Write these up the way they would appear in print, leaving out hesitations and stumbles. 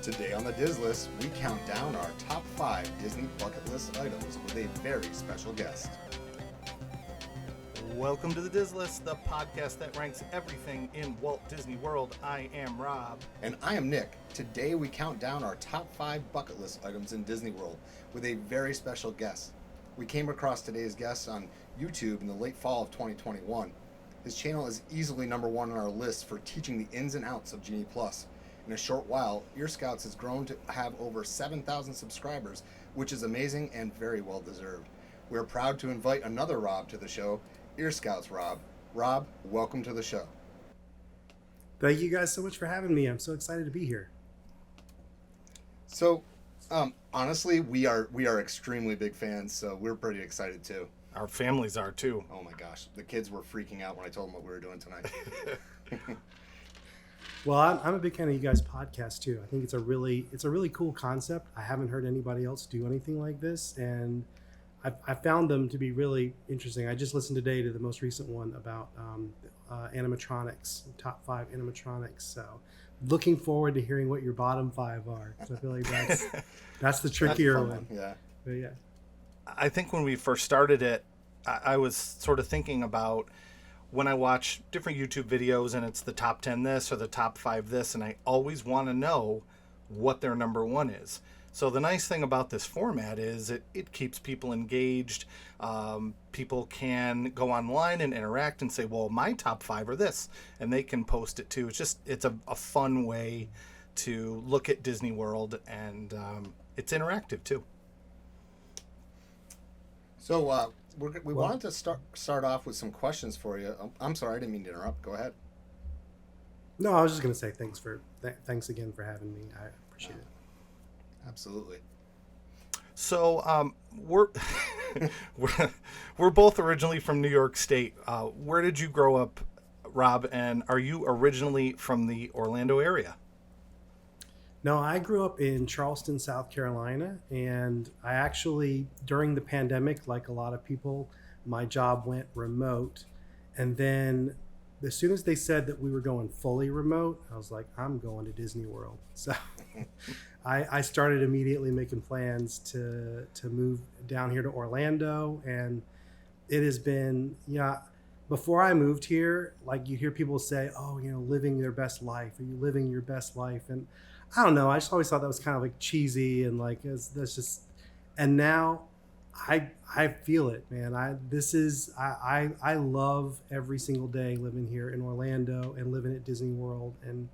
Today on the Diz List, we count down our top 5 Disney bucket list items with a very special guest. Welcome to the Diz List, the podcast that ranks everything in Walt Disney World. I am Rob. And I am Nick. Today we count down our top 5 bucket list items in Disney World with a very special guest. We came across today's guest on YouTube in the late fall of 2021. His channel is easily number 1 on our list for teaching the ins and outs of Genie Plus. In a short while, Ear Scouts has grown to have over 7,000 subscribers, which is amazing and very well deserved. We're proud to invite another Rob to the show, Ear Scouts Rob. Rob, welcome to the show. Thank you guys so much for having me. I'm so excited to be here. So, honestly, we are extremely big fans, so we're pretty excited too. Our families are too. Oh my gosh, the kids were freaking out when I told them what we were doing tonight. Well, I'm a big fan of you guys' podcast too. I think it's a really cool concept. I haven't heard anybody else do anything like this, and I found them to be really interesting. I just listened today to the most recent one about animatronics, top 5 animatronics. So, looking forward to hearing what your bottom 5 are. So I feel like that's the trickier one. Yeah. But yeah. I think when we first started it, I was sort of thinking about when I watch different YouTube videos and it's the top 10 this or the top 5 this, and I always want to know what their number 1 is. So the nice thing about this format is it keeps people engaged. People can go online and interact and say, well, my top 5 are this, and they can post it too. It's a fun way to look at Disney World, and it's interactive too. So we wanted to start off with some questions for you. I'm sorry, I didn't mean to interrupt. Go ahead. No, I was just going to say thanks again for having me. I appreciate it. Absolutely. So we're both originally from New York State. Where did you grow up, Rob? And are you originally from the Orlando area? No, I grew up in Charleston, South Carolina, and I actually, during the pandemic, like a lot of people, my job went remote. And then as soon as they said that we were going fully remote, I was like, I'm going to Disney World. So I started immediately making plans to move down here to Orlando. And it has been, before I moved here, like you hear people say, oh, living their best life. Are you living your best life? And I don't know. I just always thought that was kind of like cheesy and like that's just. And now, I feel it, man. I love every single day living here in Orlando and living at Disney World. And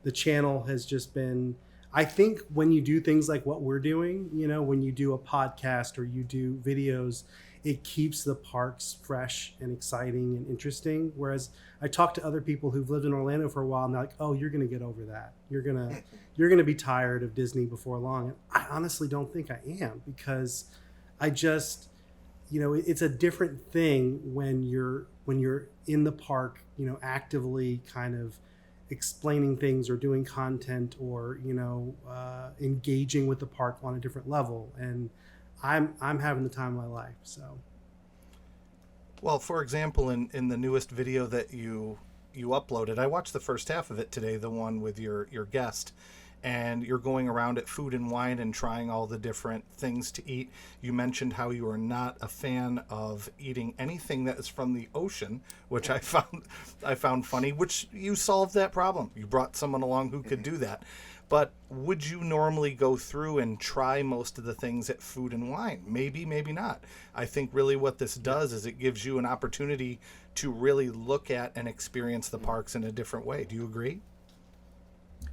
the channel has just been. I think when you do things like what we're doing, when you do a podcast or you do videos, it keeps the parks fresh and exciting and interesting. Whereas I talk to other people who've lived in Orlando for a while and they're like, oh, you're going to get over that. You're going to be tired of Disney before long. And I honestly don't think I am, because I just, it's a different thing when you're in the park, actively kind of explaining things or doing content or, engaging with the park on a different level. And I'm having the time of my life. So, well, for example, in the newest video that you uploaded, I watched the first half of it today, the one with your guest, and you're going around at Food and Wine and trying all the different things to eat. You mentioned how you are not a fan of eating anything that is from the ocean, which I found funny, which you solved that problem. You brought someone along who could do that. But would you normally go through and try most of the things at Food and Wine? Maybe, maybe not. I think really what this does is it gives you an opportunity to really look at and experience the parks in a different way. Do you agree?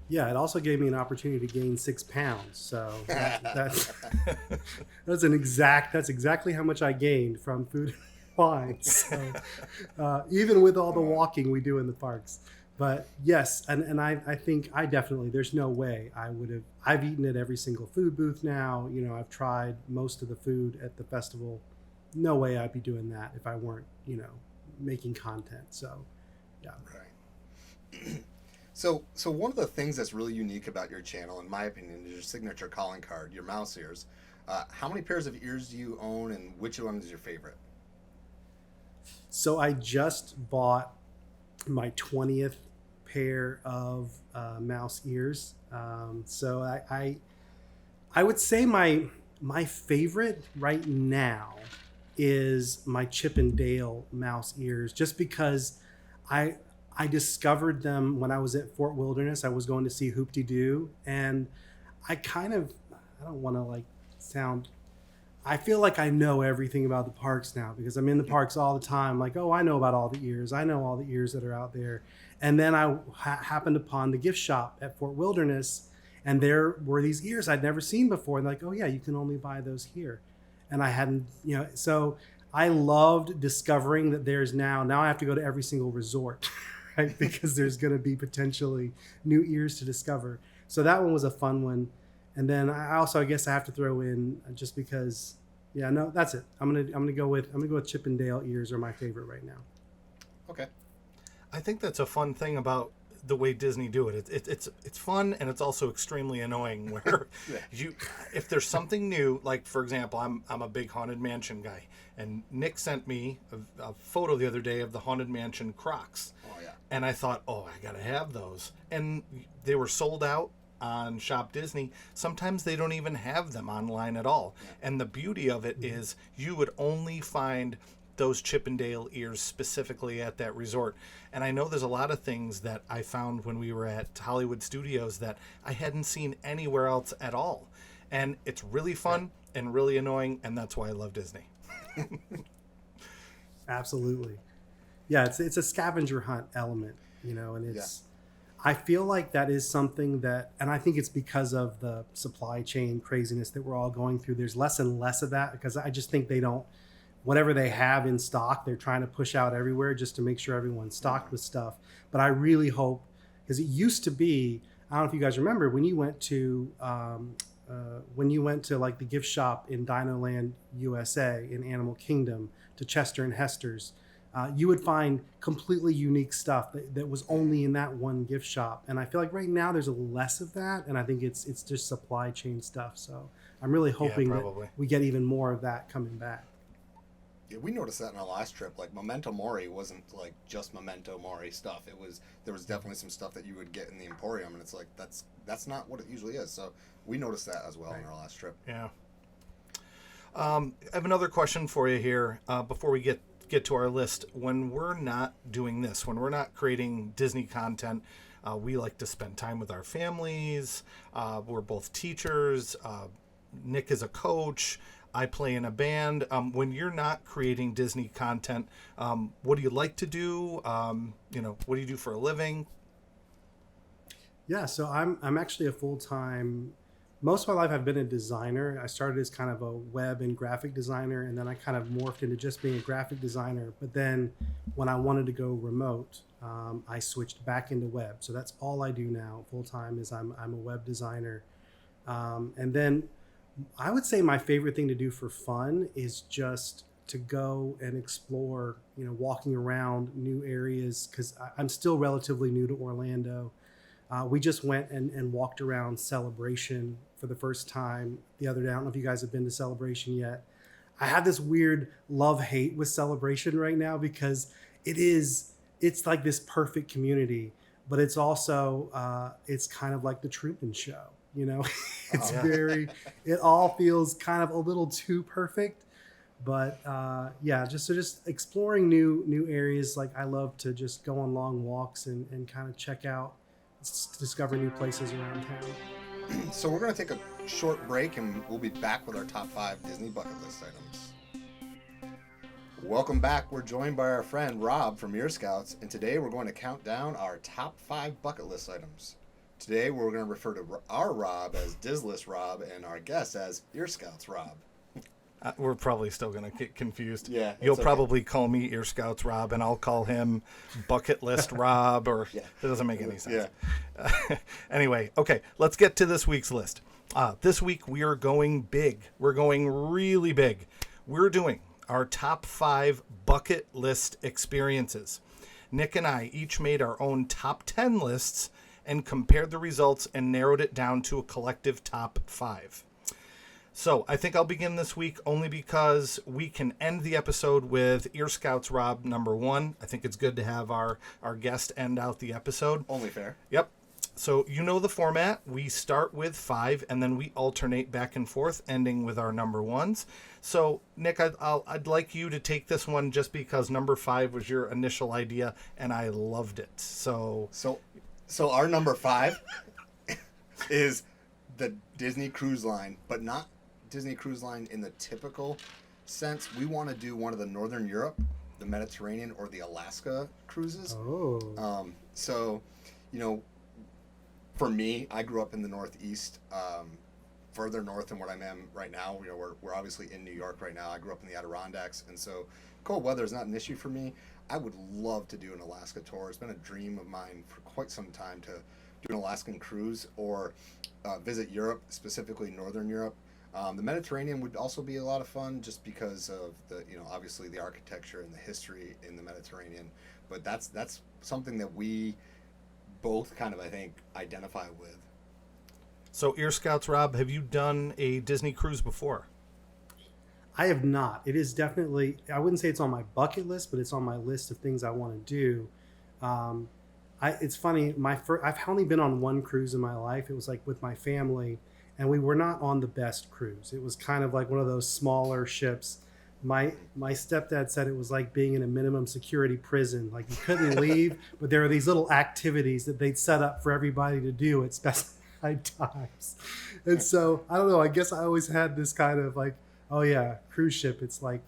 Yeah, it also gave me an opportunity to gain 6 pounds. So that's exactly how much I gained from Food and Wine. So, even with all the walking we do in the parks. But yes, and I think I definitely, there's no way I've eaten at every single food booth now. I've tried most of the food at the festival. No way I'd be doing that if I weren't, making content. So, yeah. Right. So one of the things that's really unique about your channel, in my opinion, is your signature calling card, your mouse ears. How many pairs of ears do you own, and which one is your favorite? So I just bought my 20th pair of mouse ears. So I would say my favorite right now is my Chip and Dale mouse ears, just because I I discovered them when I was at Fort Wilderness. I was going to see Hoop-Dee-Doo, and I don't want to like sound, I feel like I know everything about the parks now because I'm in the parks all the time. Like, oh, I know about all the ears. I know all the ears that are out there. And then I happened upon the gift shop at Fort Wilderness, and there were these ears I'd never seen before. And like, oh yeah, you can only buy those here. And I hadn't, so I loved discovering that now I have to go to every single resort, right? Because there's going to be potentially new ears to discover. So that one was a fun one. And then I guess I have to throw in, just because, yeah, no, that's it. I'm gonna go with Chip and Dale ears are my favorite right now. Okay. I think that's a fun thing about the way Disney do it. It's fun, and it's also extremely annoying. Where Yeah. if there's something new, like for example, I'm a big Haunted Mansion guy, and Nick sent me a photo the other day of the Haunted Mansion Crocs. Oh yeah. And I thought, oh, I gotta have those, and they were sold out on Shop Disney. Sometimes they don't even have them online at all. Yeah. And the beauty of it is you would only find those Chip and Dale ears specifically at that resort. And I know there's a lot of things that I found when we were at Hollywood Studios that I hadn't seen anywhere else at all. And it's really fun and really annoying, and that's why I love Disney. Absolutely. Yeah, it's a scavenger hunt element, and it's I feel like that is something that, and I think it's because of the supply chain craziness that we're all going through. There's less and less of that, because I just think whatever they have in stock, they're trying to push out everywhere just to make sure everyone's stocked with stuff. But I really hope, because it used to be, I don't know if you guys remember, when you went to like the gift shop in Dino Land USA in Animal Kingdom, to Chester and Hester's, you would find completely unique stuff that was only in that one gift shop. And I feel like right now there's a less of that, and I think it's just supply chain stuff. So I'm really hoping that we get even more of that coming back. Yeah, we noticed that in our last trip. Like, Memento Mori wasn't like just Memento Mori stuff. There was definitely some stuff that you would get in the Emporium, and it's like that's not what it usually is. So we noticed that as well in our last trip. Yeah. I have another question for you here before we get to our list. When we're not doing this, when we're not creating Disney content, we like to spend time with our families. We're both teachers. Nick is a coach. I play in a band. When you're not creating Disney content, what do you like to do? What do you do for a living? Yeah, so I'm actually a full-time, most of my life I've been a designer. I started as kind of a web and graphic designer, and then I kind of morphed into just being a graphic designer. But then when I wanted to go remote, I switched back into web. So that's all I do now full-time, is I'm a web designer. And then I would say my favorite thing to do for fun is just to go and explore, walking around new areas, because I'm still relatively new to Orlando. We just went and walked around Celebration for the first time the other day. I don't know if you guys have been to Celebration yet. I have this weird love-hate with Celebration right now, because it's like this perfect community, but it's also, it's kind of like the Truman Show. It's it all feels kind of a little too perfect, but just exploring new areas. Like, I love to just go on long walks and kind of check out, discover new places around town. So we're going to take a short break, and we'll be back with our top 5 Disney bucket list items. Welcome back. We're joined by our friend Rob from Ear Scouts, and today we're going to count down our top 5 bucket list items. Today we're going to refer to our Rob as Dislist Rob and our guest as Ear Scouts Rob. We're probably still going to get confused. Yeah, You'll probably call me Ear Scouts Rob, and I'll call him Bucket List Rob, or it doesn't make any sense. Yeah. Anyway, okay, let's get to this week's list. This week we are going big. We're going really big. We're doing our top 5 bucket list experiences. Nick and I each made our own top 10 lists and compared the results and narrowed it down to a collective top 5. So I think I'll begin this week only because we can end the episode with Ear Scouts Rob number 1. I think it's good to have our guest end out the episode. Only fair. Yep. So you know the format. We start with 5, and then we alternate back and forth, ending with our number 1s. So, Nick, I'd like you to take this one just because number 5 was your initial idea, and I loved it. So our number 5 is the Disney Cruise Line, but not Disney Cruise Line in the typical sense. We want to do one of the Northern Europe, the Mediterranean, or the Alaska cruises. Oh. So, you know, for me, I grew up in the Northeast, further north than what I'm in right now. You know, we're obviously in New York right now. I grew up in the Adirondacks, and so cold weather is not an issue for me. I would love to do an Alaska tour. It's been a dream of mine for quite some time to do an Alaskan cruise or visit Europe, specifically Northern Europe. The Mediterranean would also be a lot of fun just because of the, you know, obviously the architecture and the history in the Mediterranean. But that's something that we both kind of, I think, identify with. So, Ear Scouts Rob, have you done a Disney cruise before? I have not. It is definitely, I wouldn't say it's on my bucket list, but it's on my list of things I want to do. It's funny, I've only been on one cruise in my life. It was like with my family, and we were not on the best cruise. It was kind of like one of those smaller ships. My stepdad said it was like being in a minimum security prison. Like you couldn't leave, but there were these little activities that they'd set up for everybody to do at specified times. And so, I don't know, I guess I always had this kind of like, oh yeah, cruise ship, it's like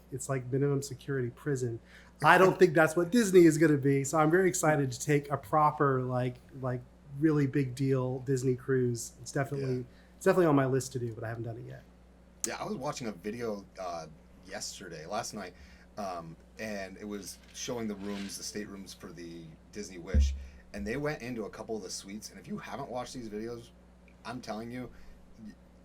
minimum security prison. I don't think that's what Disney is going to be. So I'm very excited to take a proper like really big deal Disney cruise. It's definitely on my list to do, but I haven't done it yet. Yeah, I was watching a video last night, and it was showing the staterooms for the Disney Wish, and they went into a couple of the suites, and if you haven't watched these videos, I'm telling you,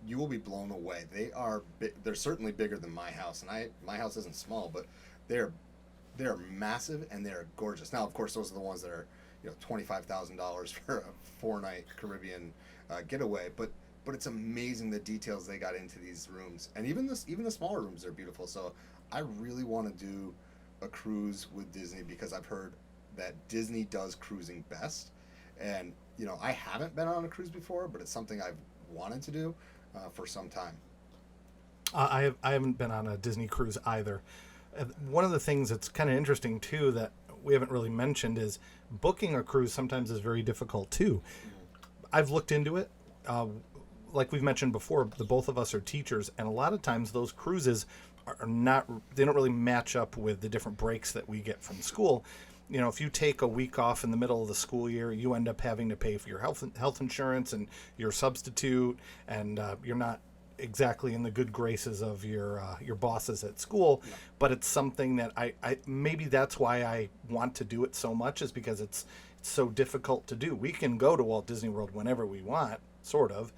you will be blown away. They're certainly bigger than my house, and my house isn't small, but they're massive and they're gorgeous. Now, of course, those are the ones that are, you know, $25,000 for a 4-night Caribbean getaway, but it's amazing the details they got into these rooms, and even the smaller rooms are beautiful. So I really want to do a cruise with Disney because I've heard that Disney does cruising best, and you know, I haven't been on a cruise before, but it's something I've wanted to do for some time. I haven't been on a Disney cruise either. One of the things that's kind of interesting too that we haven't really mentioned is booking a cruise sometimes is very difficult too. I've looked into it. Like we've mentioned before, the both of us are teachers, and a lot of times those cruises they don't really match up with the different breaks that we get from school. You know, if you take a week off in the middle of the school year, you end up having to pay for your health insurance and your substitute, and you're not exactly in the good graces of your bosses at school. Yeah. But it's something that I maybe that's why I want to do it so much, is because it's so difficult to do. We can go to Walt Disney World whenever we want, sort of.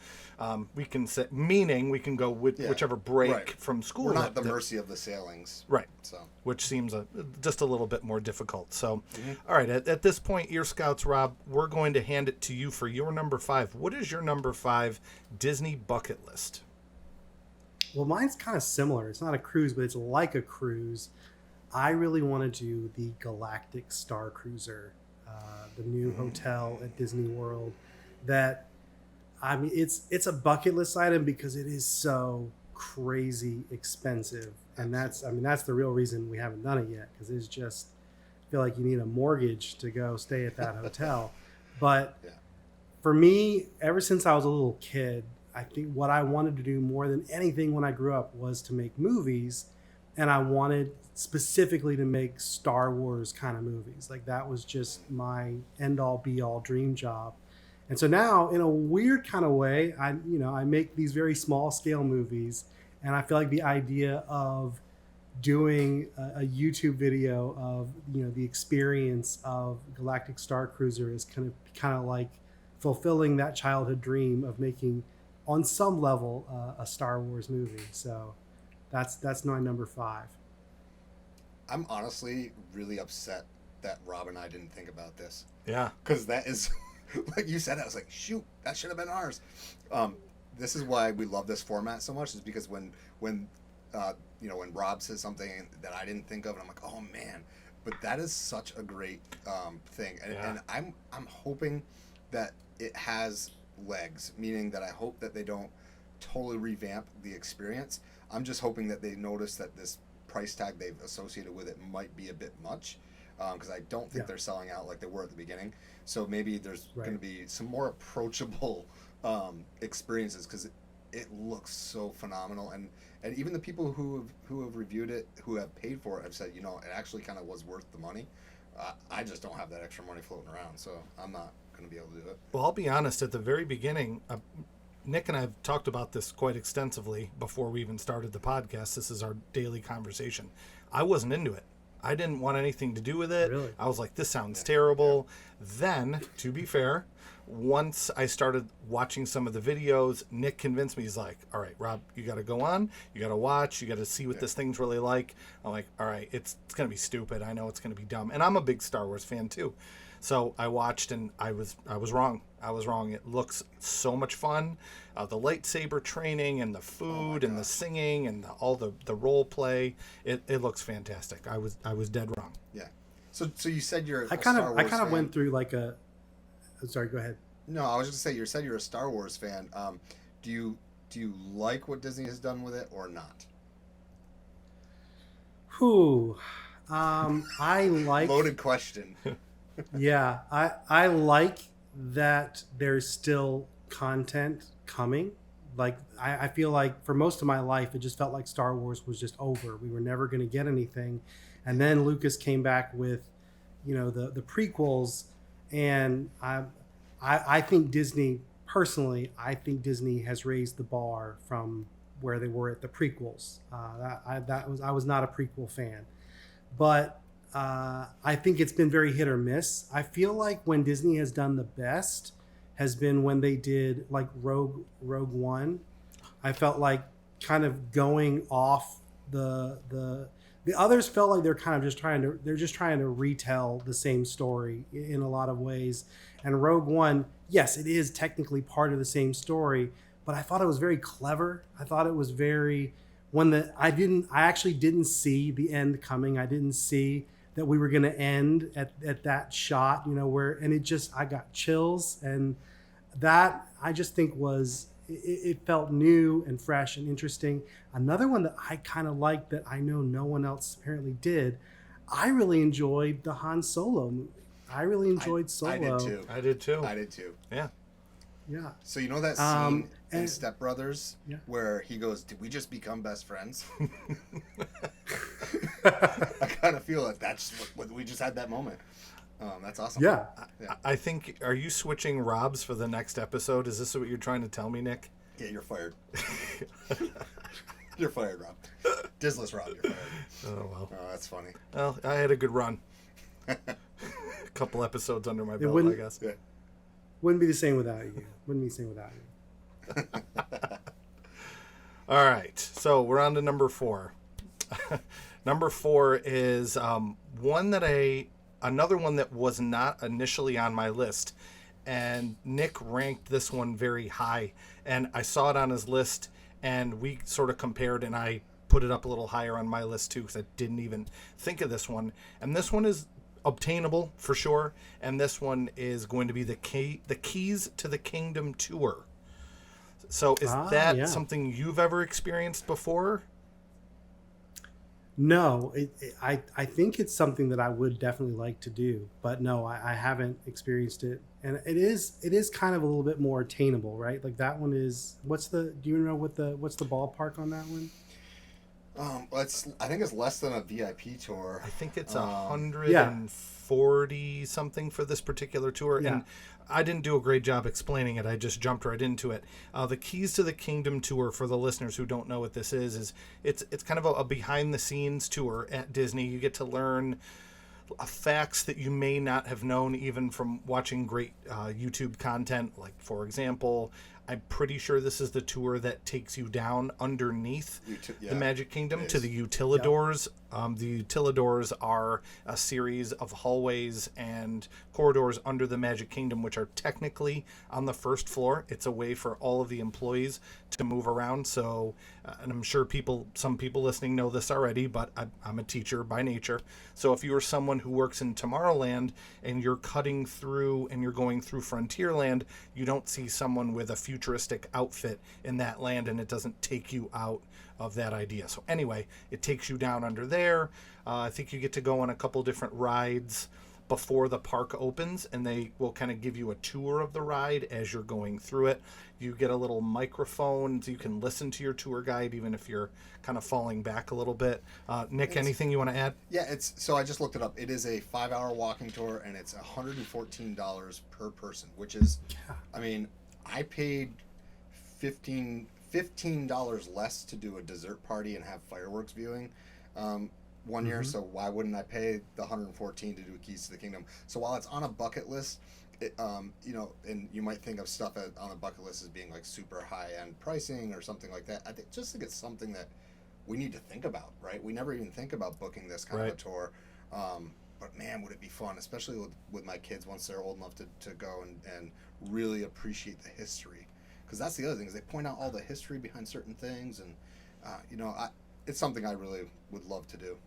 We can we can go with whichever break from school. We're not at the mercy of the sailings. Right. So, which seems just a little bit more difficult. So, all right, at this point, Ear Scouts Rob, we're going to hand it to you for your number 5. What is your number 5 Disney bucket list? Well, mine's kind of similar. It's not a cruise, but it's like a cruise. I really want to do the Galactic Star Cruiser, the new hotel at Disney World. That, I mean, it's a bucket list item because it is so crazy expensive, and that's the real reason we haven't done it yet, because it's just, I feel like you need a mortgage to go stay at that hotel. But for me, ever since I was a little kid, I think what I wanted to do more than anything when I grew up was to make movies, and I wanted specifically to make Star Wars kind of movies. Like that was just my end-all be-all dream job. And so now, in a weird kind of way, I make these very small-scale movies, and I feel like the idea of doing a YouTube video of, you know, the experience of Galactic Star Cruiser is kind of like fulfilling that childhood dream of making, on some level, a Star Wars movie. So that's my number 5. I'm honestly really upset that Rob and I didn't think about this. Yeah. Because that is, like you said, I was like, shoot, that should have been ours. this is why we love this format so much, is because when when Rob says something that I didn't think of, and I'm like, oh man, but that is such a great thing, and I'm hoping that it has legs, meaning that I hope that they don't totally revamp the experience. I'm just hoping that they notice that this price tag they've associated with it might be a bit much, because I don't think they're selling out like they were at the beginning. So maybe there's going to be some more approachable experiences, because it looks so phenomenal, and even the people who have reviewed it, who have paid for it, have said, it actually kind of was worth the money. I just don't have that extra money floating around, so I'm not going to be able to do it. Well, I'll be honest, at the very beginning, Nick and I have talked about this quite extensively before we even started the podcast. This is our daily conversation. I wasn't into it. I didn't want anything to do with it. Really? I was like, this sounds terrible. Yeah. Then, to be fair, once I started watching some of the videos, Nick convinced me. He's like, all right, Rob, you got to go on. You got to watch. You got to see what this thing's really like. I'm like, all right, it's going to be stupid. I know it's going to be dumb. And I'm a big Star Wars fan, too. So I watched, and I was wrong. I was wrong. It looks so much fun. The lightsaber training and the food and the singing and all the role play. It looks fantastic. I was dead wrong. Yeah. So you said you're I kind of went through like a. Sorry, go ahead. No, I was just gonna say, you said you're a Star Wars fan. Do you like what Disney has done with it or not? Whew. I like. Loaded question. Yeah, I like that there's still content coming. Like I feel like for most of my life, it just felt like Star Wars was just over. We were never going to get anything, and then Lucas came back with, the prequels, and I think Disney personally, I think Disney has raised the bar from where they were at the prequels. I was not a prequel fan, but. I think it's been very hit or miss. I feel like when Disney has done the best has been when they did like Rogue One. I felt like kind of going off the others felt like they're just trying to retell the same story in a lot of ways. And Rogue One, yes, it is technically part of the same story, but I thought it was very clever. I thought it was very I actually didn't see the end coming. I didn't see that we were going to end at that shot, I got chills, and that I just think it felt new and fresh and interesting. Another one that I kind of liked that I know no one else apparently did, I really enjoyed the Han Solo movie. I really enjoyed Solo. I did too. Yeah. Yeah. So that scene in Step Brothers where he goes, "Did we just become best friends?" I kind of feel like that's what we just had that moment. That's awesome. Yeah. I think, are you switching Robs for the next episode? Is this what you're trying to tell me, Nick? Yeah, you're fired. You're fired, Rob. Disless Rob, you're fired. Oh, well. Oh, that's funny. Well, I had a good run. A couple episodes under my belt, I guess. Yeah. Wouldn't be the same without you. All right, so we're on to number 4. Number 4 is another one that was not initially on my list, and Nick ranked this one very high, and I saw it on his list, and we sort of compared, and I put it up a little higher on my list too, because I didn't even think of this one. And this one is obtainable for sure, and this one is going to be the Keys to the Kingdom tour. So is that something you've ever experienced before? No, I think it's something that I would definitely like to do, but no, I haven't experienced it, and it is kind of a little bit more attainable, right? Like that one is. Do you know what's the ballpark on that one? I think it's less than a VIP tour. I think it's 140 something for this particular tour, and I didn't do a great job explaining it. I just jumped right into it. The Keys to the Kingdom tour, for the listeners who don't know what this is it's kind of a behind the scenes tour at Disney. You get to learn facts that you may not have known even from watching great YouTube content. Like, for example, I'm pretty sure this is the tour that takes you down underneath the Magic Kingdom to the Utilidors The utilidors are a series of hallways and corridors under the Magic Kingdom, which are technically on the first floor. It's a way for all of the employees to move around. So, and I'm sure some people listening know this already, but I'm a teacher by nature. So if you are someone who works in Tomorrowland and you're cutting through and you're going through Frontierland, you don't see someone with a futuristic outfit in that land, and it doesn't take you out of that idea. So anyway, it takes you down under there. I think you get to go on a couple different rides before the park opens, and they will kind of give you a tour of the ride as you're going through it. You get a little microphone so you can listen to your tour guide even if you're kind of falling back a little bit. Nick, anything you want to add? Yeah, so I just looked it up. It is a 5-hour walking tour, and it's $114 per person, which is, I mean, I paid $15 less to do a dessert party and have fireworks viewing one year, so why wouldn't I pay the $114 to do Keys to the Kingdom? So while it's on a bucket list, and you might think of stuff on a bucket list as being like super high-end pricing or something like that, I think it's something that we need to think about, right? We never even think about booking this kind of a tour, but man, would it be fun, especially with my kids once they're old enough to go and really appreciate the history. Because that's the other thing, is they point out all the history behind certain things, and it's something I really would love to do.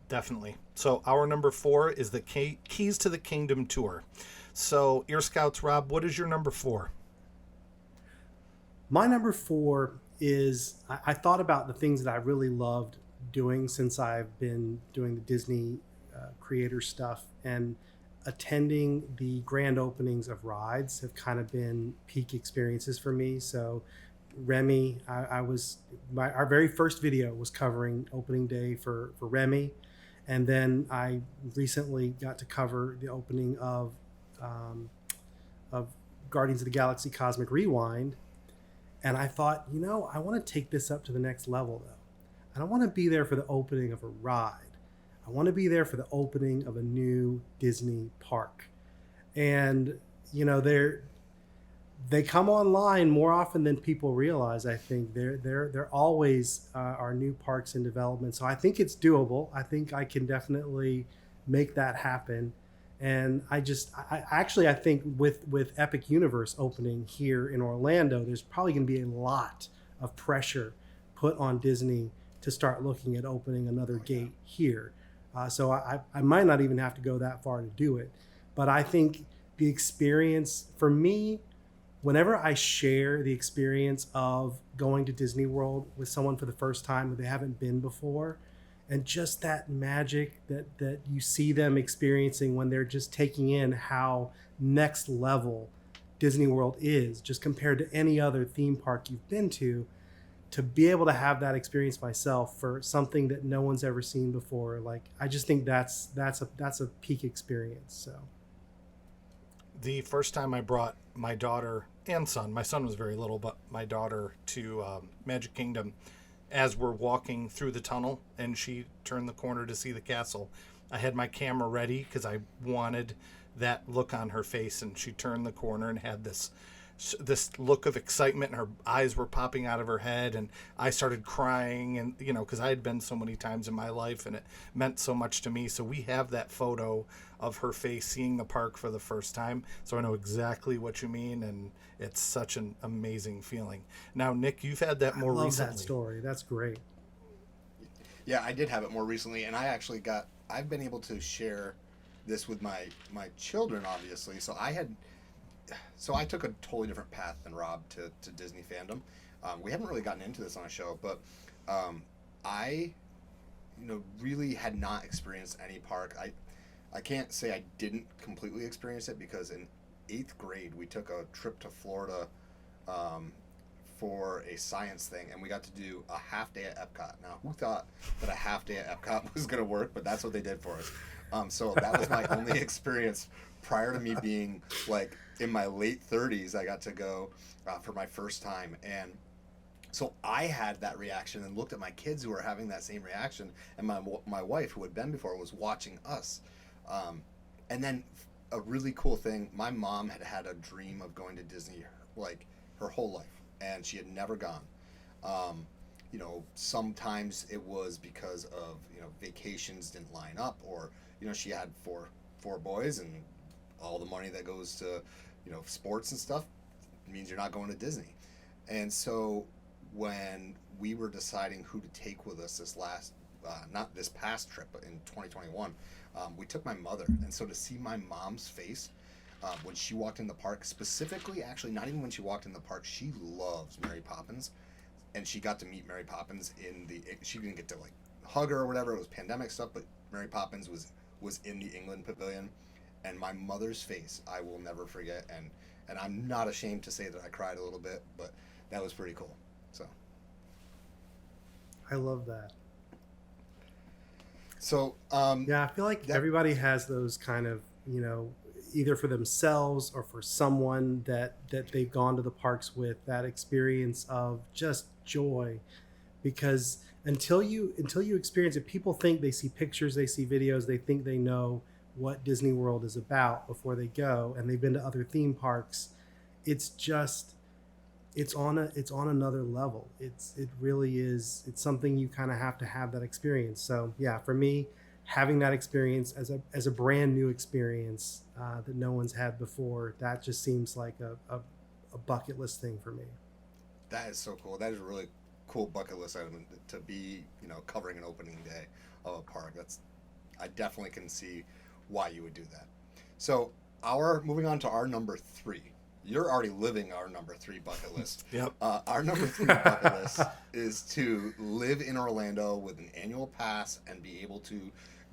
Definitely. So our number 4 is the Keys to the Kingdom tour. So Ear Scouts, Rob, what is your number 4? My number 4 is, I thought about the things that I really loved doing since I've been doing the Disney creator stuff, and attending the grand openings of rides have kind of been peak experiences for me. So Remy, our very first video was covering opening day for Remy. And then I recently got to cover the opening of Guardians of the Galaxy Cosmic Rewind. And I thought, I want to take this up to the next level, though. I don't want to be there for the opening of a ride. I want to be there for the opening of a new Disney park. And, they come online more often than people realize. I think there always are new parks in development. So I think it's doable. I think I can definitely make that happen. And I think with Epic Universe opening here in Orlando, there's probably going to be a lot of pressure put on Disney to start looking at opening another gate here. So I might not even have to go that far to do it. But I think the experience for me, whenever I share the experience of going to Disney World with someone for the first time where they haven't been before, and just that magic that you see them experiencing when they're just taking in how next level Disney World is, just compared to any other theme park you've been to be able to have that experience myself for something that no one's ever seen before, like, I just think that's a peak experience. So the first time I brought my daughter and son, my son was very little, but my daughter to Magic Kingdom, as we're walking through the tunnel and she turned the corner to see the castle, I had my camera ready because I wanted that look on her face, and she turned the corner and had this look of excitement, and her eyes were popping out of her head, and I started crying, and because I had been so many times in my life and it meant so much to me. So we have that photo of her face seeing the park for the first time, so I know exactly what you mean, and it's such an amazing feeling. Now, Nick, you've had that more recently. I love that story. That's great. Yeah, I did have it more recently, and I've been able to share this with my children, obviously. So I took a totally different path than Rob to Disney fandom. We haven't really gotten into this on a show, but I really had not experienced any park. I can't say I didn't completely experience it, because in 8th grade we took a trip to Florida for a science thing, and we got to do a half day at Epcot. Now, who thought that a half day at Epcot was going to work? But that's what they did for us. So that was my only experience prior to me being like in my late 30s. I got to go for my first time, and so I had that reaction and looked at my kids who were having that same reaction, and my wife, who had been before, was watching us. And then a really cool thing, my mom had a dream of going to Disney like her whole life, and she had never gone. Sometimes it was because of, vacations didn't line up, or, she had four boys, and all the money that goes to, sports and stuff means you're not going to Disney. And so when we were deciding who to take with us this not this past trip, but in 2021, we took my mother. And so to see my mom's face when she walked in the park, specifically, actually, not even when she walked in the park, she loves Mary Poppins. And she got to meet Mary Poppins she didn't get to like hug her or whatever. It was pandemic stuff, but Mary Poppins was in the England Pavilion. And my mother's face, I will never forget. And I'm not ashamed to say that I cried a little bit, but that was pretty cool. So I love that. So yeah, I feel like everybody has those kind of, either for themselves or for someone that they've gone to the parks with, that experience of just joy. Because until you experience it, people think they see pictures, they see videos, they think they know what Disney World is about before they go, and they've been to other theme parks. It's on another level. It really is. It's something you kind of have to have that experience. So yeah, for me, having that experience as a brand new experience that no one's had before, that just seems like a bucket list thing for me. That is so cool. That is a really cool bucket list item to be, covering an opening day of a park. I definitely can see why you would do that. So moving on to our number 3. You're already living our number 3 bucket list. Yep. Our number 3 bucket list is to live in Orlando with an annual pass and be able to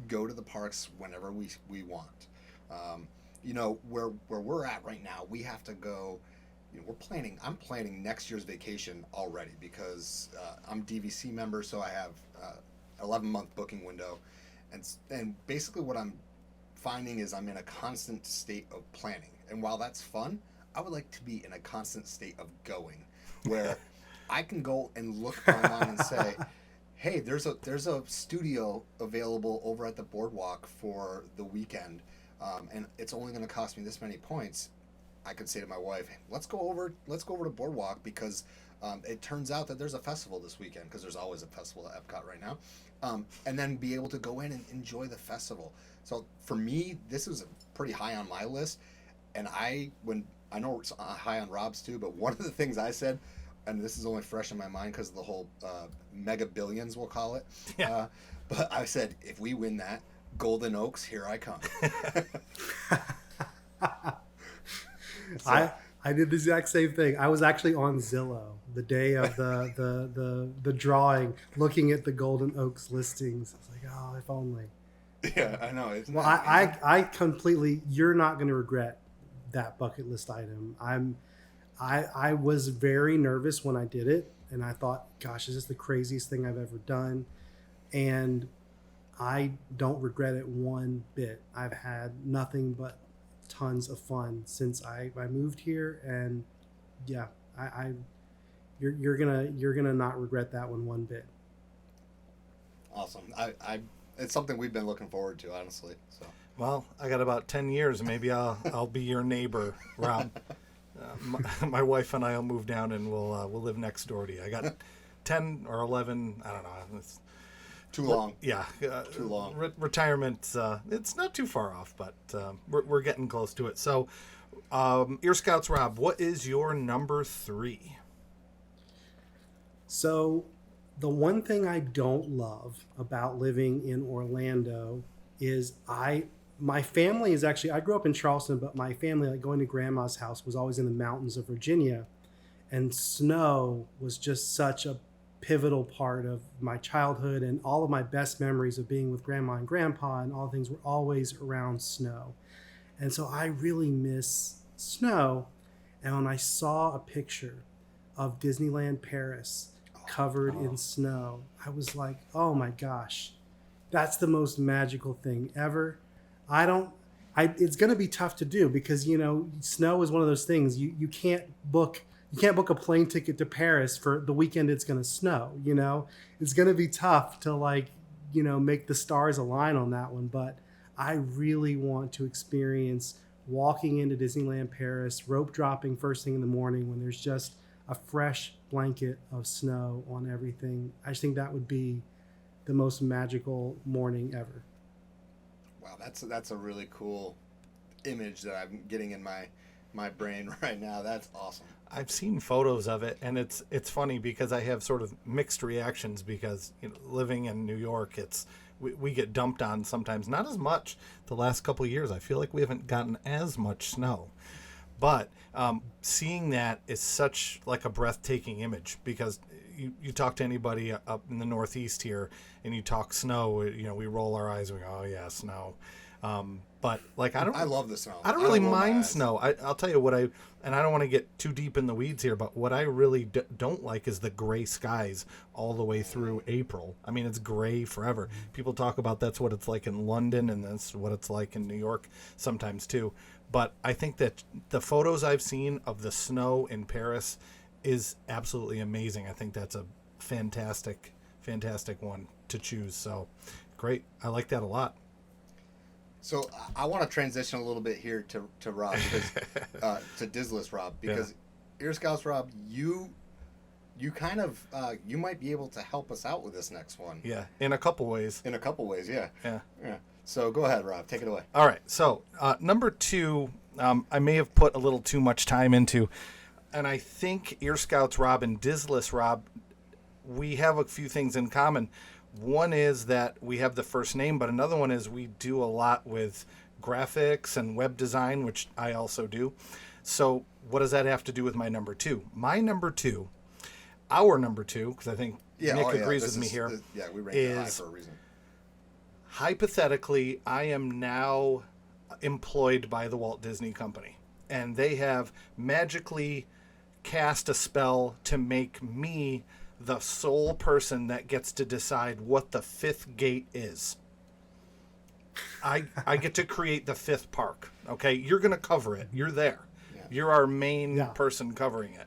go to the parks whenever we want. Where we're at right now, we have to go. I'm planning next year's vacation already because I'm DVC member, so I have 11-month booking window, and basically what I'm finding is I'm in a constant state of planning. And while that's fun, I would like to be in a constant state of going, where I can go and look online and say, hey, there's a studio available over at the boardwalk for the weekend, and it's only going to cost me this many points. I could say to my wife, let's go over to boardwalk because it turns out that there's a festival this weekend, because there's always a festival at Epcot right now, and then be able to go in and enjoy the festival. So for me, this is pretty high on my list, and I know it's high on Rob's too, but one of the things I said, and this is only fresh in my mind because of the whole mega billions, we'll call it. Yeah. But I said, if we win that, Golden Oaks, here I come. So, I did the exact same thing. I was actually on Zillow the day of the drawing, looking at the Golden Oaks listings. I was like, oh, if only. Yeah, I know. Well, I completely. You're not going to regret that bucket list item. I was very nervous when I did it, and I thought, gosh, is this the craziest thing I've ever done? And I don't regret it one bit. I've had nothing but tons of fun since I moved here, and yeah, you're gonna not regret that one bit. Awesome. It's something we've been looking forward to, honestly. So. Well, I got about 10 years. Maybe I'll be your neighbor, Rob. My wife and I will move down and we'll live next door to you. I got 10 or 11. I don't know. It's too long. Yeah. Too long. Retirement. It's not too far off, but we're getting close to it. So, Ear Scouts, Rob, what is your number 3? So, the one thing I don't love about living in Orlando is my family is actually, I grew up in Charleston, but my family, like going to grandma's house, was always in the mountains of Virginia. And snow was just such a pivotal part of my childhood, and all of my best memories of being with grandma and grandpa and all things were always around snow. And so I really miss snow. And when I saw a picture of Disneyland Paris covered in snow, I was like, oh my gosh, that's the most magical thing ever. It's going to be tough to do because, snow is one of those things you can't book a plane ticket to Paris for the weekend it's going to snow. It's going to be tough to make the stars align on that one. But I really want to experience walking into Disneyland Paris, rope dropping first thing in the morning when there's just a fresh blanket of snow on everything. I just think that would be the most magical morning ever. Wow, that's a really cool image that I'm getting in my brain right now. That's awesome. I've seen photos of it, and it's funny because I have sort of mixed reactions because, you know, living in New York, we get dumped on sometimes. Not as much the last couple of years. I feel like we haven't gotten as much snow. But seeing that is such like a breathtaking image because you talk to anybody up in the Northeast here and you talk snow, you know, we roll our eyes and we go, oh yeah, snow. But like, I love the snow. I don't really mind snow. I'll tell you what and I don't want to get too deep in the weeds here, but what I really don't like is the gray skies all the way through April. I mean, it's gray forever. People talk about that's what it's like in London and that's what it's like in New York sometimes too. But I think that the photos I've seen of the snow in Paris is absolutely amazing. I think that's a fantastic one to choose. So great. I like that a lot. So I want to transition a little bit here to Rob, because to Dislist Rob, because Ear Scouts Rob, you kind of you might be able to help us out with this next one. Yeah, in a couple ways. Yeah. Yeah. So go ahead, Rob. Take it away. All right. So number 2, I may have put a little too much time into, and I think Ear Scouts Rob and Dislist Rob, we have a few things in common. One is that we have the first name, but another one is we do a lot with graphics and web design, which I also do. So what does that have to do with my number 2? My number 2, our number 2, because I think Nick agrees with me here, we rank it high for a reason. Hypothetically, I am now employed by the Walt Disney Company, and they have magically cast a spell to make me the sole person that gets to decide what the 5th gate is. I get to create the 5th park. Okay, you're going to cover it. You're there. Yeah. You're our main person covering it.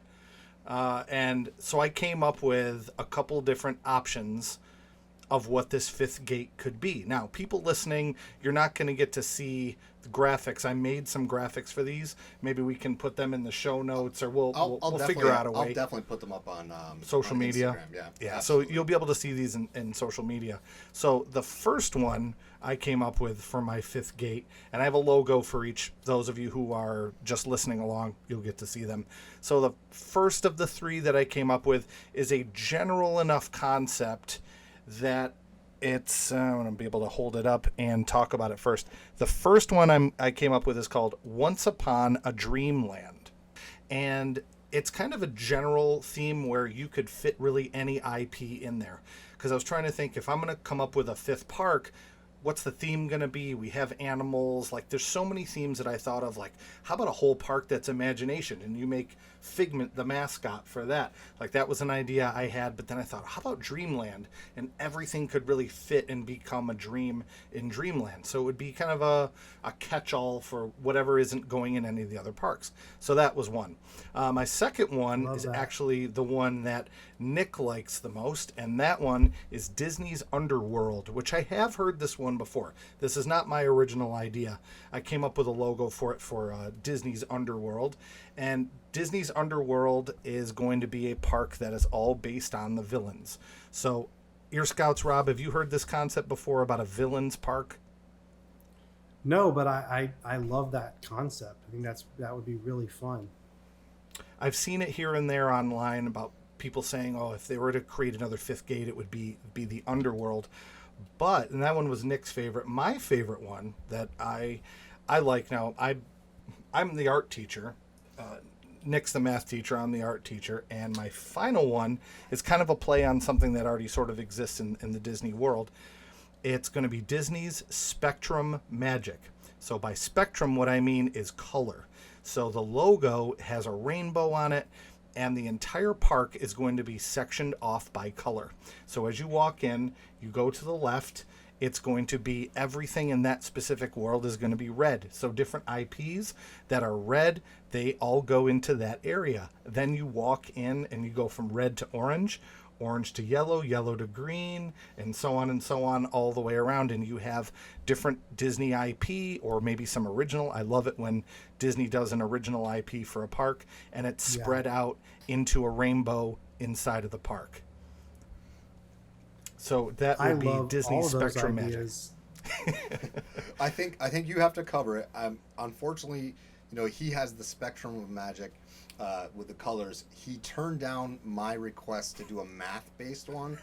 And so I came up with a couple different options of what this 5th gate could be. Now, people listening, you're not going to get to see the graphics. I made some graphics for these. Maybe we can put them in the show notes, or we'll figure out a way. I'll definitely put them up on social media. Instagram. Yeah. So you'll be able to see these in social media. So the first one I came up with for my 5th gate, and I have a logo for each. Those of you who are just listening along, you'll get to see them. So the first of the 3 that I came up with is a general enough concept that it's I'm going to be able to hold it up and talk about it first. The first one I came up with is called Once Upon a Dreamland. And it's kind of a general theme where you could fit really any IP in there. Because I was trying to think, if I'm going to come up with a 5th park, what's the theme going to be? We have animals. Like, there's so many themes that I thought of. Like, how about a whole park that's imagination? And you make Figment the mascot for that. Like, that was an idea I had. But then I thought, how about Dreamland? And everything could really fit and become a dream in Dreamland. So it would be kind of a catch-all for whatever isn't going in any of the other parks. So that was one. My second one is actually the one that Nick likes the most. And that one is Disney's Underworld, which I have heard this one before. This is not my original idea. I came up with a logo for it for Disney's Underworld, and Disney's Underworld is going to be a park that is all based on the villains. So, Ear Scouts Rob, have you heard this concept before about a villains park? No, but I love that concept. I think that would be really fun. I've seen it here and there online about people saying, oh, if they were to create another 5th gate, it would be the Underworld. But, and that one was Nick's favorite. My favorite one that I like now, I'm the art teacher. Nick's the math teacher. I'm the art teacher. And my final one is kind of a play on something that already sort of exists in the Disney world. It's going to be Disney's Spectrum Magic. So by spectrum, what I mean is color. So the logo has a rainbow on it, and the entire park is going to be sectioned off by color. So as you walk in, you go to the left, it's going to be everything in that specific world is going to be red. So different IPs that are red, they all go into that area. Then you walk in and you go from red to orange. orange to yellow, yellow to green, and so on all the way around. And you have different Disney IP or maybe some original. I love it when Disney does an original IP for a park and it's spread out into a rainbow inside of the park. So that would be Disney Spectrum Magic. I think you have to cover it. Unfortunately, he has the Spectrum of Magic with the colors. He turned down my request to do a math-based one.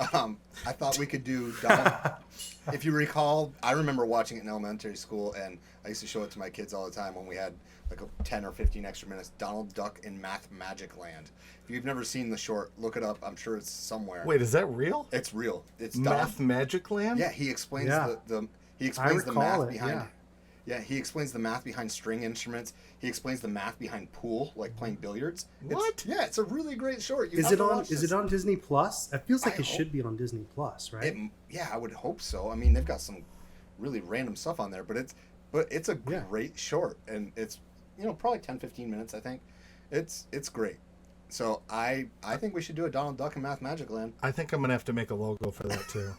I thought we could do Donald. If you recall, I remember watching it in elementary school, and I used to show it to my kids all the time when we had like 10 or 15 extra minutes. Donald Duck in Math Magic Land. If you've never seen the short, look it up. I'm sure it's somewhere. Wait, is that real? It's real. It's Math Magic Land? Yeah, he explains the math behind. Yeah. Yeah, he explains the math behind string instruments. He explains the math behind pool, like playing billiards. What? It's a really great short. Is it on Disney Plus? It feels like it should be on Disney Plus, right? I would hope so. I mean, they've got some really random stuff on there, but it's a great short, and it's probably 10, 15 minutes. I think it's great. So I think we should do a Donald Duck in Math Magic Land. I think I'm gonna have to make a logo for that too.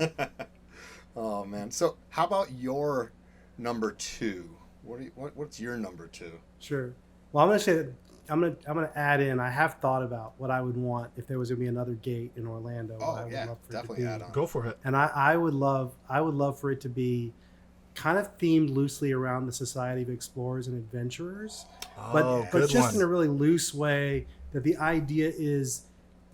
Oh man! So how about your number 2? What's your number 2? Sure. Well, I'm gonna say that I'm gonna add in. I have thought about what I would want if there was gonna be another gate in Orlando. Oh yeah, definitely add on. Go for it. And I would love for it to be kind of themed loosely around the Society of Explorers and Adventurers, but just in a really loose way. That the idea is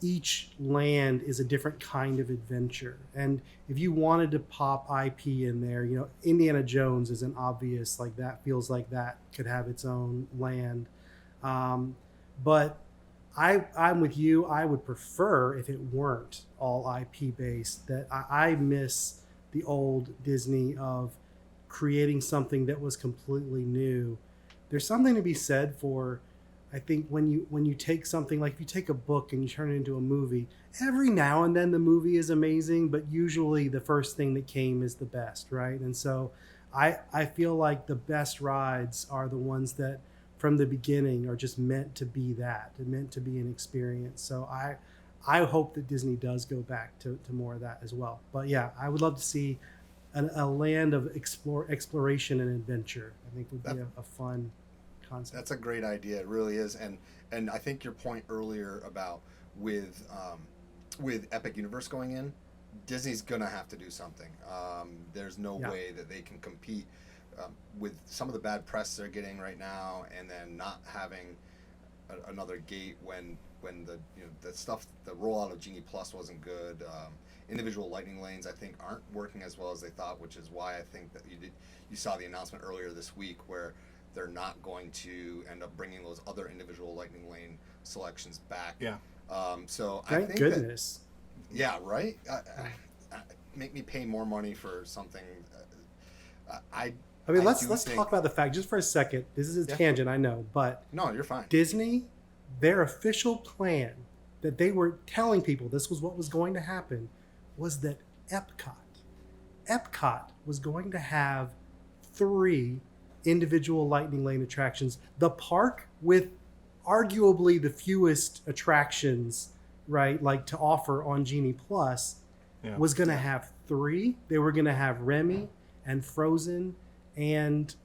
each land is a different kind of adventure. And if you wanted to pop IP in there, Indiana Jones is an obvious, like that feels like that could have its own land. But I'm with you. I would prefer if it weren't all IP based. That I miss the old Disney of creating something that was completely new. There's something to be said for, I think when you take something, like if you take a book and you turn it into a movie, every now and then the movie is amazing, but usually the first thing that came is the best, right? And so I feel like the best rides are the ones that from the beginning are just meant to be that, and meant to be an experience. So I hope that Disney does go back to more of that as well. But yeah, I would love to see a land of exploration and adventure. I think would be a fun concept. That's a great idea. It really is. And I think your point earlier about with Epic Universe going in, Disney's gonna have to do something. There's no way that they can compete with some of the bad press they're getting right now, and then not having another gate when the stuff, the rollout of Genie Plus wasn't good. Individual lightning lanes I think aren't working as well as they thought, which is why I think that you saw the announcement earlier this week where they're not going to end up bringing those other individual lightning lane selections back. Yeah. So Thank I think goodness. Right. Make me pay more money for something. Let's talk about the fact just for a second. This is a tangent, I know, but no, you're fine. Disney, their official plan that they were telling people this was what was going to happen was that Epcot was going to have 3 individual lightning lane attractions. The park with arguably the fewest attractions, right, like to offer on Genie Plus, was going to have 3. They were going to have Remy and Frozen and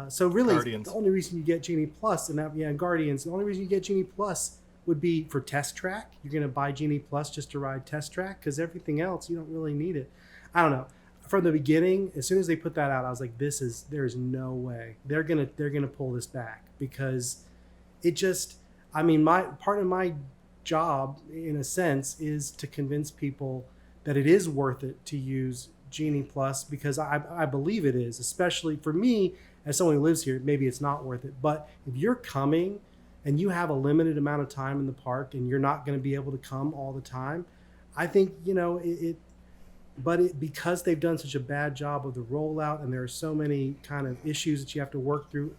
so really Guardians. The only reason you get Genie Plus and Guardians, the only reason you get Genie Plus would be for Test Track. You're going to buy Genie Plus just to ride Test Track, because everything else you don't really need it. I don't know. From the beginning, as soon as they put that out, I was like, there's no way they're gonna pull this back, because it just, part of my job in a sense is to convince people that it is worth it to use Genie Plus, because I believe it is, especially for me as someone who lives here. Maybe it's not worth it, but if you're coming and you have a limited amount of time in the park and you're not going to be able to come all the time, I think because they've done such a bad job of the rollout and there are so many kind of issues that you have to work through.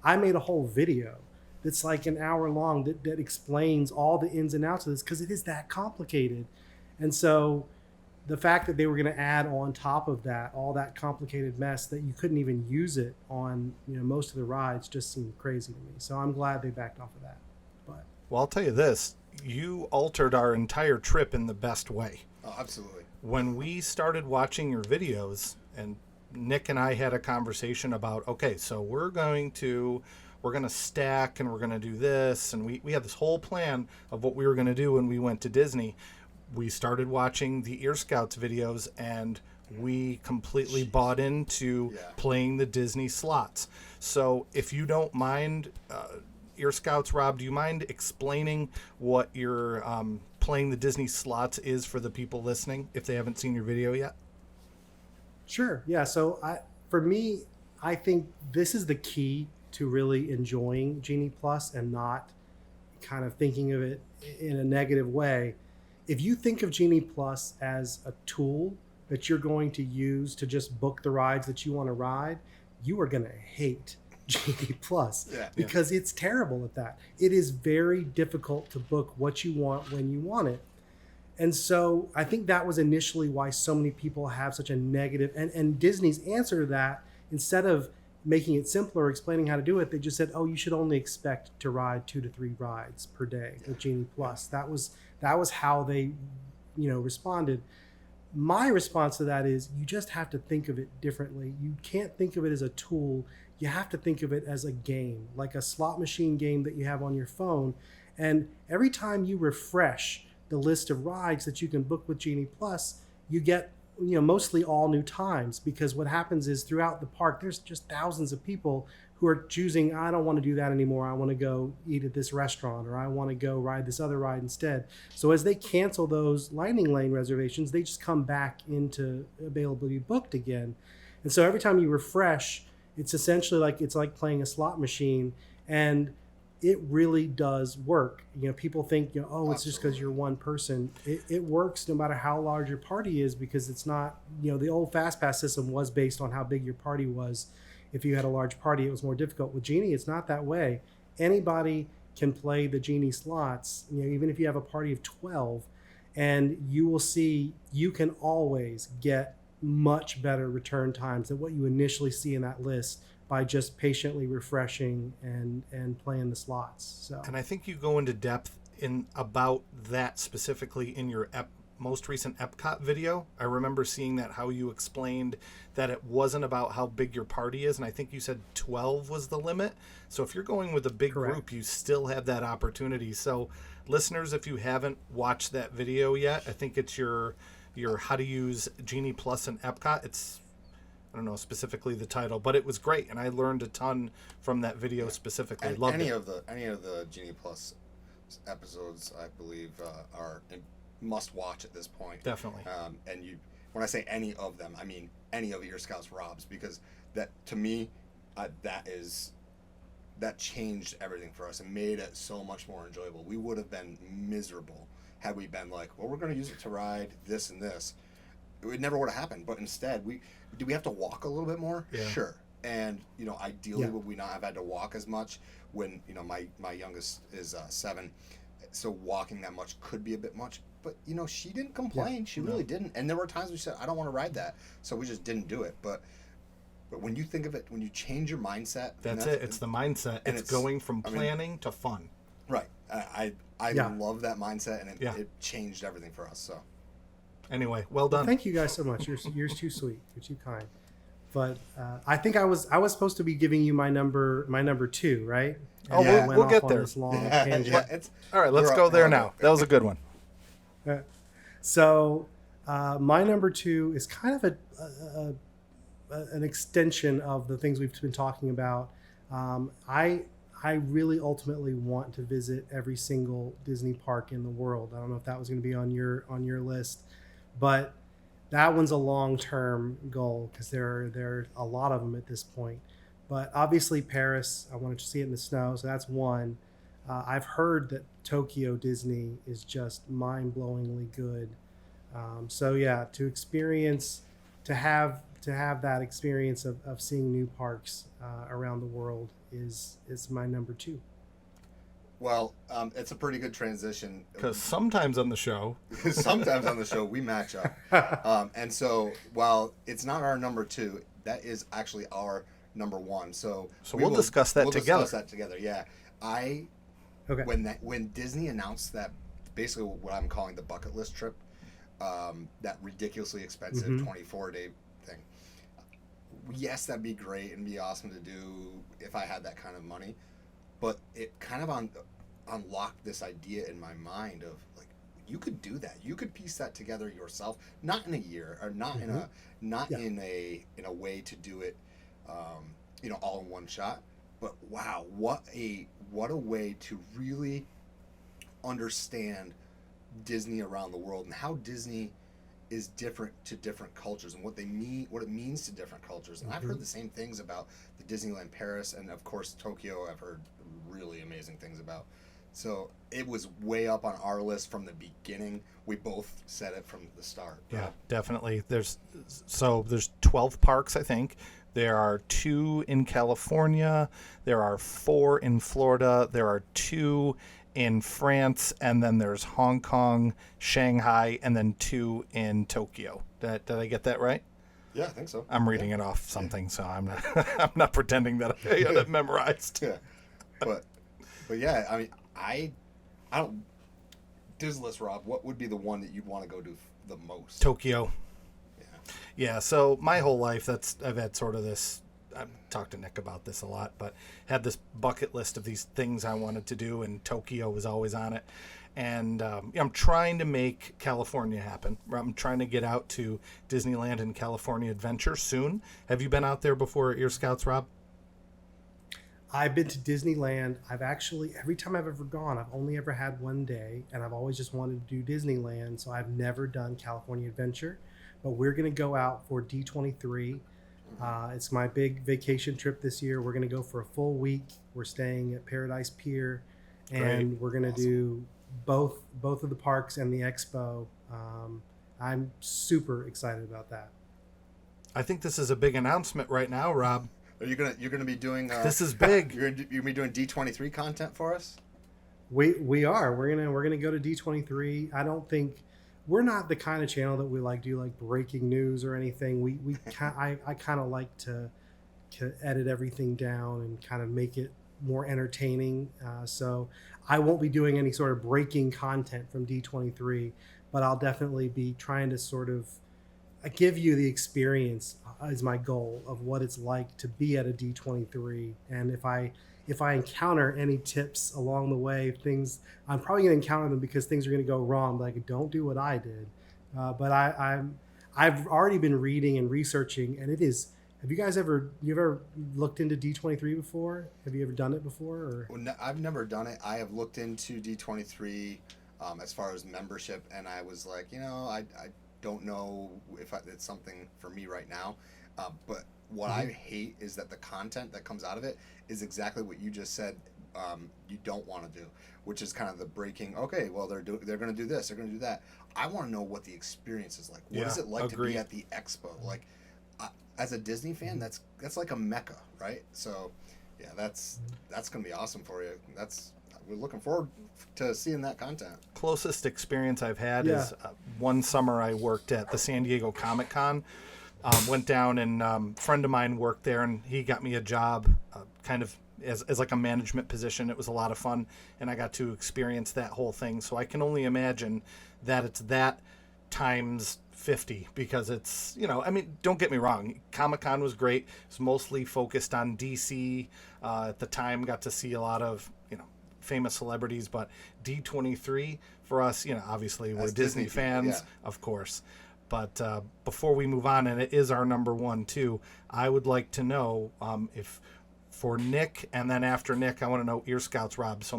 I made a whole video that's like an hour long that explains all the ins and outs of this, because it is that complicated. And so the fact that they were going to add on top of that all that complicated mess that you couldn't even use it on most of the rides just seemed crazy to me. So I'm glad they backed off of that. But well, I'll tell you this, you altered our entire trip in the best way. Oh, absolutely. When we started watching your videos, and Nick and I had a conversation about, okay, so we're going to stack and we're going to do this, and we had this whole plan of what we were going to do when we went to Disney. We started watching the Ear Scouts videos, and we completely bought into playing the Disney slots. So if you don't mind, Ear Scouts, Rob, do you mind explaining what your playing the Disney slots is for the people listening if they haven't seen your video yet? Sure. Yeah. So for me, I think this is the key to really enjoying Genie Plus and not kind of thinking of it in a negative way. If you think of Genie Plus as a tool that you're going to use to just book the rides that you want to ride, you are going to hate Genie Plus because it's terrible at that. It is very difficult to book what you want when you want it. And so I think that was initially why so many people have such a negative, and Disney's answer to that, instead of making it simpler, explaining how to do it, they just said, oh, you should only expect to ride 2 to 3 rides per day with Genie Plus. That was how they, responded. My response to that is you just have to think of it differently. You can't think of it as a tool. You have to think of it as a game, like a slot machine game that you have on your phone. And every time you refresh the list of rides that you can book with Genie Plus, you get mostly all new times, because what happens is throughout the park, there's just thousands of people who are choosing, I don't want to do that anymore. I want to go eat at this restaurant, or I want to go ride this other ride instead. So as they cancel those Lightning Lane reservations, they just come back into availability booked again. And so every time you refresh, it's essentially like playing a slot machine, and it really does work. People think, oh, it's just because you're one person. It works no matter how large your party is, because it's not, the old FastPass system was based on how big your party was. If you had a large party, it was more difficult. With Genie, it's not that way. Anybody can play the Genie slots, even if you have a party of 12, and you will see you can always get much better return times than what you initially see in that list by just patiently refreshing and playing the slots. So, and I think you go into depth in about that specifically in your most recent Epcot video. I remember seeing that, how you explained that it wasn't about how big your party is, and I think you said 12 was the limit. So if you're going with a big group, you still have that opportunity. So listeners, if you haven't watched that video yet, I think it's your how to use Genie Plus in Epcot. It's, I don't know specifically the title, but it was great, and I learned a ton from that video specifically. And Loved any it. of the Genie Plus episodes, I believe, are must watch at this point. Definitely. And when I say any of them, I mean any of Ear Scouts Rob's, because that, to me, that changed everything for us and made it so much more enjoyable. We would have been miserable had we been like, well, we're going to use it to ride this and this. It never would have happened. But instead, do we have to walk a little bit more? Yeah. Sure. And ideally, would we not have had to walk as much when my youngest is 7, so walking that much could be a bit much. But she didn't complain. Yeah. She really didn't. And there were times we said, I don't want to ride that, so we just didn't do it. But when you think of it, when you change your mindset, that's it. It's the mindset. And it's going from planning to fun. Right. I love that mindset, and it changed everything for us. So anyway, well done. Well, thank you guys so much. You're too sweet. You're too kind. But I think I was supposed to be giving you my number 2, right? And we'll get there. All right, let's go there now. That was a good one. So my number 2 is kind of an extension of the things we've been talking about. I really ultimately want to visit every single Disney park in the world. I don't know if that was going to be on your list, but that one's a long-term goal because there are a lot of them at this point. But obviously Paris, I wanted to see it in the snow, so that's one. I've heard that Tokyo Disney is just mind-blowingly good. To have that experience of seeing new parks around the world is my number 2. Well, it's a pretty good transition. Because sometimes on the show we match up. And so while it's not our number 2, that is actually our number 1. So we'll discuss that together. Yeah. When Disney announced that basically what I'm calling the bucket list trip. That ridiculously expensive 24-day thing. Yes, that'd be great and be awesome to do if I had that kind of money, but it kind of unlocked this idea in my mind of like, you could do that. You could piece that together yourself, not in a year, or not in a way to do it, all in one shot. But wow, what a way to really understand Disney around the world and how Disney is different to different cultures and what it means to different cultures. And I've heard the same things about the Disneyland Paris, and of course Tokyo I've heard really amazing things about. So it was way up on our list from the beginning. We both said it from the start. Yeah, definitely. There's 12 parks, I think. There are 2 in California. There are 4 in Florida. There are 2 in France, and then there's Hong Kong, Shanghai, and then 2 in Tokyo. Did I get that right? Yeah, I think so. I'm reading it off something, so I'm not I'm not pretending that I had it memorized. Yeah, but yeah, I mean, I don't. Dislist, Rob, what would be the one that you'd want to go to the most? Tokyo. Yeah, so my whole life, I've had sort of this, I've talked to Nick about this a lot, but had this bucket list of these things I wanted to do, and Tokyo was always on it. And I'm trying to make California happen. I'm trying to get out to Disneyland and California Adventure soon. Have you been out there before at Ear Scouts, Rob? I've been to Disneyland. I've actually, every time I've ever gone, I've only ever had one day, and I've always just wanted to do Disneyland, so I've never done California Adventure. But we're going to go out for D23. It's my big vacation trip this year. We're going to go for a full week. We're staying at Paradise Pier, and we're going to do both of the parks and the expo. I'm super excited about that. I think this is a big announcement right now, Rob. Are you're gonna be doing? This is big. You're gonna be doing D23 content for us. We are. We're gonna go to D23. I don't think. We're not the kind of channel that we do breaking news or anything. I kind of like to edit everything down and kind of make it more entertaining. So I won't be doing any sort of breaking content from D23, but I'll definitely be trying to sort of give you the experience is my goal of what it's like to be at a D23. And if I encounter any tips along the way, things I'm probably going to encounter them because things are going to go wrong. Like, don't do what I did. But I've already been reading and researching, and it is. Have you guys ever looked into D23 before? Have you ever done it before? Or? Well, no, I've never done it. I have looked into D23 as far as membership, and I was like, I don't know if it's something for me right now. But what I hate is that the content that comes out of it is exactly what you just said. You don't want to do, which is kind of the breaking. Okay, well they're going to do this, they're going to do that. I want to know what the experience is like. What is it like to be at the expo? Like, as a Disney fan, that's like a mecca, right? So, yeah, that's going to be awesome for you. We're looking forward to seeing that content. Closest experience I've had is one summer I worked at the San Diego Comic-Con. Went down, and a friend of mine worked there, and he got me a job kind of as like a management position. It was a lot of fun, and I got to experience that whole thing. So I can only imagine that it's that times 50, because it's, I mean, don't get me wrong, Comic-Con was great. It was mostly focused on DC. At the time, got to see a lot of, famous celebrities, but D23 for us, obviously we're Disney fans, of course. But before we move on, and it is our number one too, I would like to know if for Nick, and then after Nick, I want to know Ear Scouts, Rob. So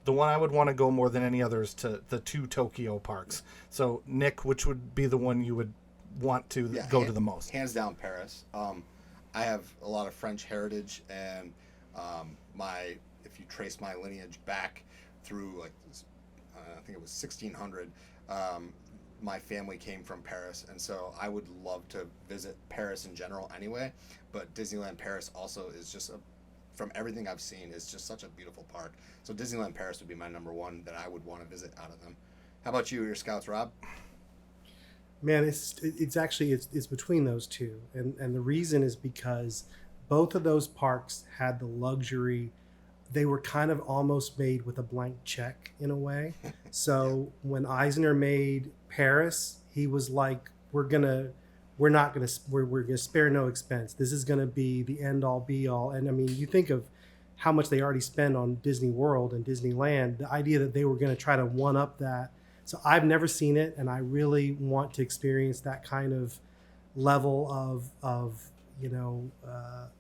the one I would want to go more than any others to the 2 Tokyo parks. So Nick, which would be the one you would want to go to the most? Hands down, Paris. I have a lot of French heritage, and if you trace my lineage back through I think it was 1600. My family came from Paris, and so I would love to visit Paris in general anyway, but Disneyland Paris also is just from everything I've seen, is just such a beautiful park. So Disneyland Paris would be my number one that I would want to visit out of them. How about you, Ear Scouts, Rob? Man, it's actually between those two, and the reason is because both of those parks had the luxury they were kind of almost made with a blank check in a way. So when Eisner made Paris, he was like, we're gonna spare no expense. This is gonna be the end all be all. And I mean, you think of how much they already spend on Disney World and Disneyland, the idea that they were going to try to one up that. So I've never seen it, and I really want to experience that kind of level of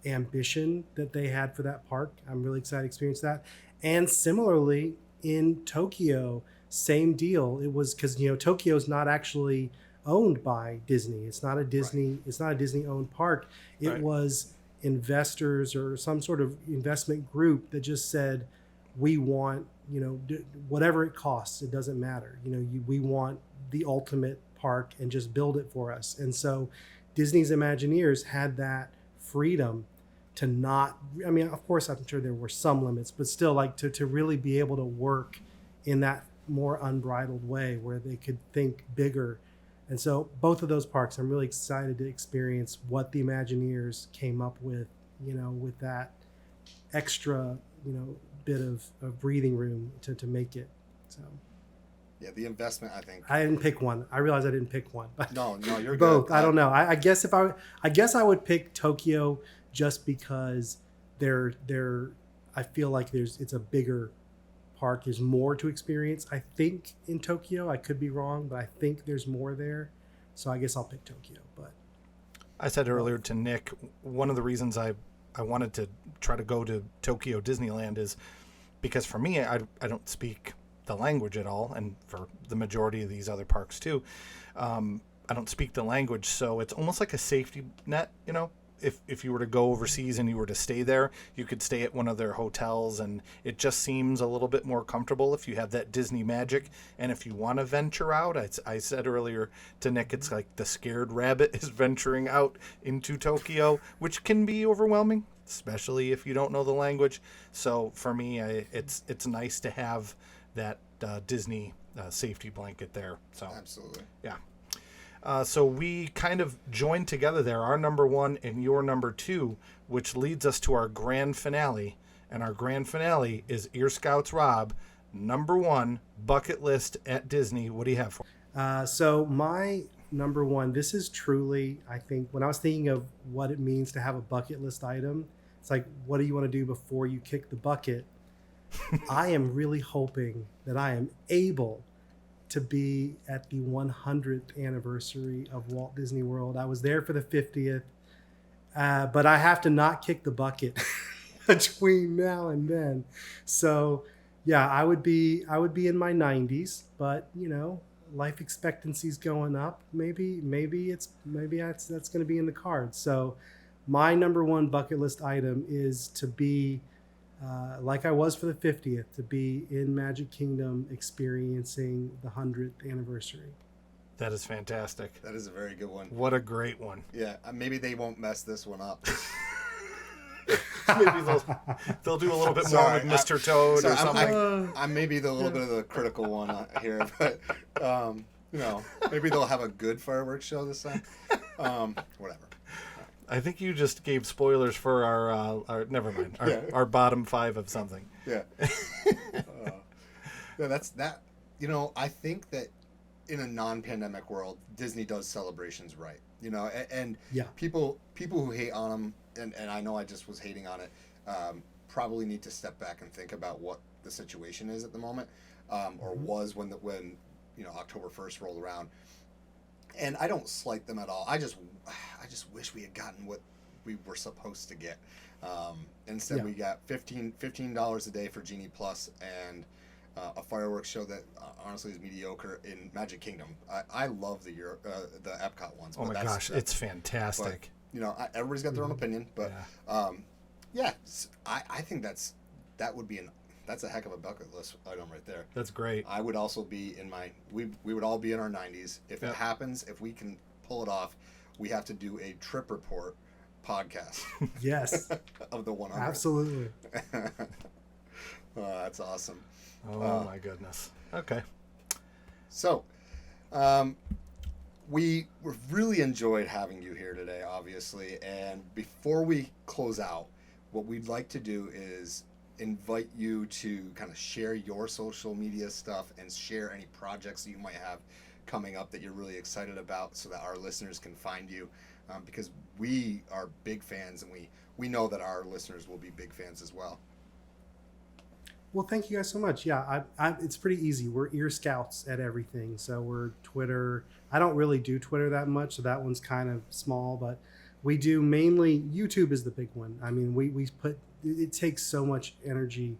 ambition that they had for that park. I'm really excited to experience that. And similarly in Tokyo, same deal. It was because Tokyo's not actually owned by Disney. It's not a Disney. Right. It's not a Disney owned park. It right. was investors or some sort of investment group that just said, we want, whatever it costs, it doesn't matter. We want the ultimate park and just build it for us. And so Disney's Imagineers had that freedom to not, of course, I'm sure there were some limits, but still like to really be able to work in that more unbridled way where they could think bigger. And so both of those parks, I'm really excited to experience what the Imagineers came up with, with that extra, bit of breathing room to make it. So, yeah, the investment, I think. I didn't pick one. I realized I didn't pick one. But no, you're both. Good. I don't know. I guess I would pick Tokyo just because I feel like it's a bigger park. There's more to experience, I think, in Tokyo. I could be wrong, but I think there's more there. So I guess I'll pick Tokyo. But I said earlier to Nick, one of the reasons I wanted to try to go to Tokyo Disneyland is because for me, I don't speak the language at all. And for the majority of these other parks too, I don't speak the language. So it's almost like a safety net, If you were to go overseas and you were to stay there, you could stay at one of their hotels, and it just seems a little bit more comfortable if you have that Disney magic. And if you want to venture out, I said earlier to Nick, it's like the scared rabbit is venturing out into Tokyo, which can be overwhelming, especially if you don't know the language. So for me, it's nice to have that Disney safety blanket there. So absolutely, yeah. So we kind of joined together there, our number one and your number two, which leads us to our grand finale. And our grand finale is Ear Scouts Rob, number one bucket list at Disney. What do you have for? So my number one, this is truly, I think, when I was thinking of what it means to have a bucket list item, it's like, what do you want to do before you kick the bucket? I am really hoping that I am able to be at the 100th anniversary of Walt Disney World. I was there for the 50th, but I have to not kick the bucket between now and then. So yeah, I would be in my 90s, but life expectancy's going up. Maybe that's going to be in the cards. So my number one bucket list item is to be like I was for the 50th, to be in Magic Kingdom experiencing the 100th anniversary. That is fantastic. That is a very good one. What a great one. Yeah, maybe they won't mess this one up. Maybe they'll do a little bit more with Mr. Toad or something. I'm maybe the little bit of the critical one here, but maybe they'll have a good fireworks show this time. Whatever. I think you just gave spoilers for our never mind, our bottom five of something. Yeah. That's that. I think that in a non-pandemic world, Disney does celebrations right. And yeah. people who hate on them, and I know I just was hating on it, probably need to step back and think about what the situation is at the moment, or was when October 1st rolled around. And I don't slight them at all. I just wish we had gotten what we were supposed to get. Instead, we got $15 a day for Genie Plus and a fireworks show that honestly is mediocre in Magic Kingdom. I love the Epcot ones. Oh my gosh, it's fantastic. But, everybody's got their own opinion, but I think that would be that's a heck of a bucket list item right there. That's great. I would also be in we would all be in our 90s. If it happens, if we can pull it off, we have to do a trip report podcast. Yes. Of the 100. Absolutely. That's awesome. Oh my goodness. Okay. So, we really enjoyed having you here today, obviously. And before we close out, what we'd like to do is invite you to kind of share your social media stuff and share any projects that you might have coming up that you're really excited about, so that our listeners can find you, because we are big fans, and we know that our listeners will be big fans as well. Well, thank you guys so much. Yeah, it's pretty easy. We're ear scouts at everything. So we're Twitter. I don't really do Twitter that much, so that one's kind of small. But we do mainly YouTube is the big one. I mean, we put it takes so much energy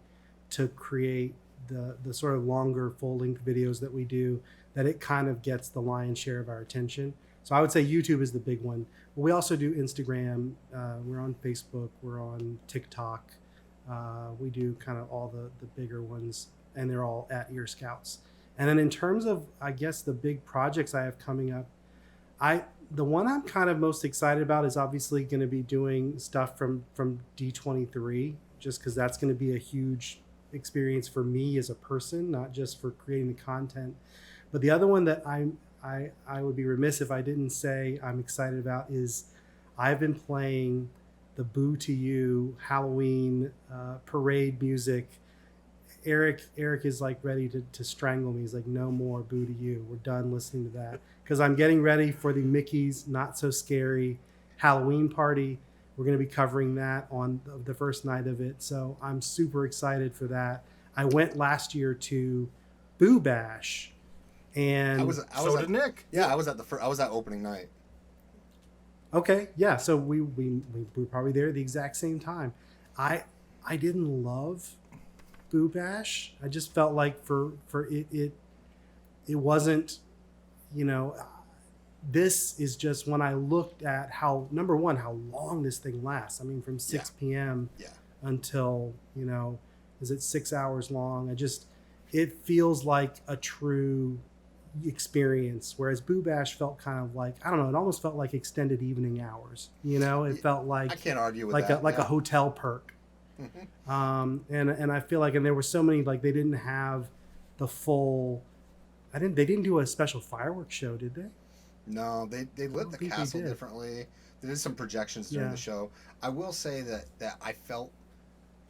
to create the sort of longer full length videos that we do, that it kind of gets the lion's share of our attention. So I would say YouTube is the big one. But we also do Instagram. We're on Facebook. We're on TikTok. We do kind of all the bigger ones, and they're all at Ear Scouts. And then in terms of, I guess, the big projects I have coming up, the one I'm kind of most excited about is obviously going to be doing stuff from D23, just because that's going to be a huge experience for me as a person, not just for creating the content. But the other one that I would be remiss if I didn't say I'm excited about is I've been playing the Boo to You Halloween parade music. Eric is like ready to strangle me. He's like, no more Boo to You. We're done listening to that, because I'm getting ready for the Mickey's Not So Scary Halloween party. We're going to be covering that on the first night of it. So I'm super excited for that. I went last year to Boo Bash, and so did Nick. Yeah, I was at opening night. Okay, yeah. So we were probably there at the exact same time. I didn't love Boo Bash. I just felt like for it wasn't, this is just, when I looked at how, number one, how long this thing lasts. I mean, from 6 p.m. until, is it 6 hours long? It feels like a true experience, whereas Boo Bash felt kind of like, I don't know, it almost felt like extended evening hours. It felt like, I can't argue with like that. a hotel perk. And I feel like, and there were so many, like, they didn't have the full, they didn't do a special fireworks show, did they? No, they lit the castle differently. They did some projections during the show. I will say that I felt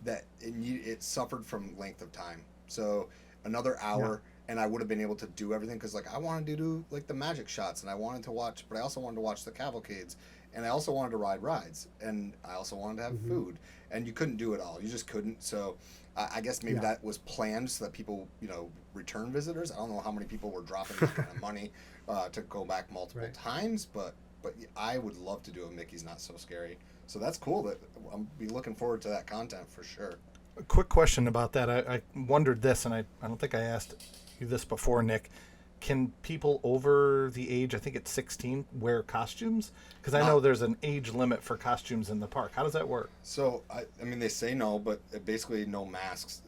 that it suffered from length of time. So another hour, and I would have been able to do everything, because I wanted to do the magic shots, and I wanted to watch, but I also wanted to watch the cavalcades, and I also wanted to ride rides, and I also wanted to have food, and you couldn't do it all. You just couldn't. So I guess maybe that was planned so that people, return visitors. I don't know how many people were dropping that kind of money to go back multiple times, but I would love to do a Mickey's Not So Scary. So that's cool. That I'll be looking forward to that content for sure. A quick question about that. I wondered this, and I don't think I asked you this before, Nick. Can people over the age, I think it's 16, wear costumes? Because I know there's an age limit for costumes in the park. How does that work? So, I mean, they say no, but basically no masks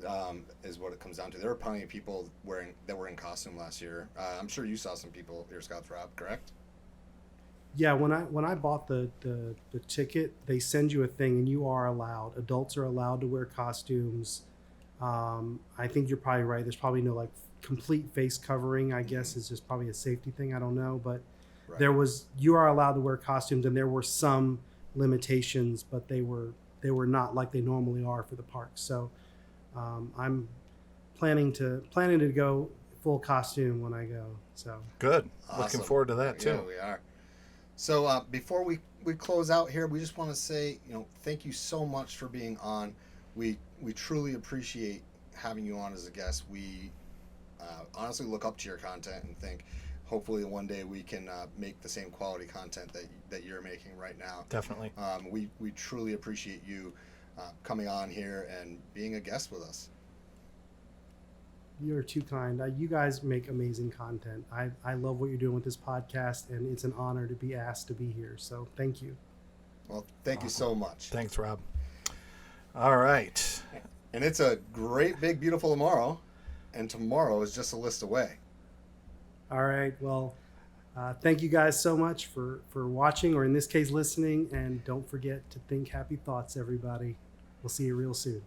is what it comes down to. There were plenty of people that were in costume last year. I'm sure you saw some people, Ear Scouts, Rob, correct? Yeah, when I bought the ticket, they send you a thing, and you are allowed. Adults are allowed to wear costumes. I think you're probably right. There's probably no complete face covering. I guess is just probably a safety thing. I don't know, but you are allowed to wear costumes, and there were some limitations, but they were not like they normally are for the park. So I'm planning to go full costume when I go. So good. Awesome. Looking forward to that too. Yeah, we are. So before we close out here, we just want to say, thank you so much for being on. We truly appreciate having you on as a guest. We honestly look up to your content and think hopefully one day we can make the same quality content that you're making right now. Definitely. We truly appreciate you coming on here and being a guest with us. You're too kind. You guys make amazing content. I love what you're doing with this podcast, and it's an honor to be asked to be here. So thank you. Well, thank you so much. Thanks, Rob. All right. And it's a great, big, beautiful tomorrow, and tomorrow is just a list away. All right. Well, thank you guys so much for watching, or in this case, listening. And don't forget to think happy thoughts, everybody. We'll see you real soon.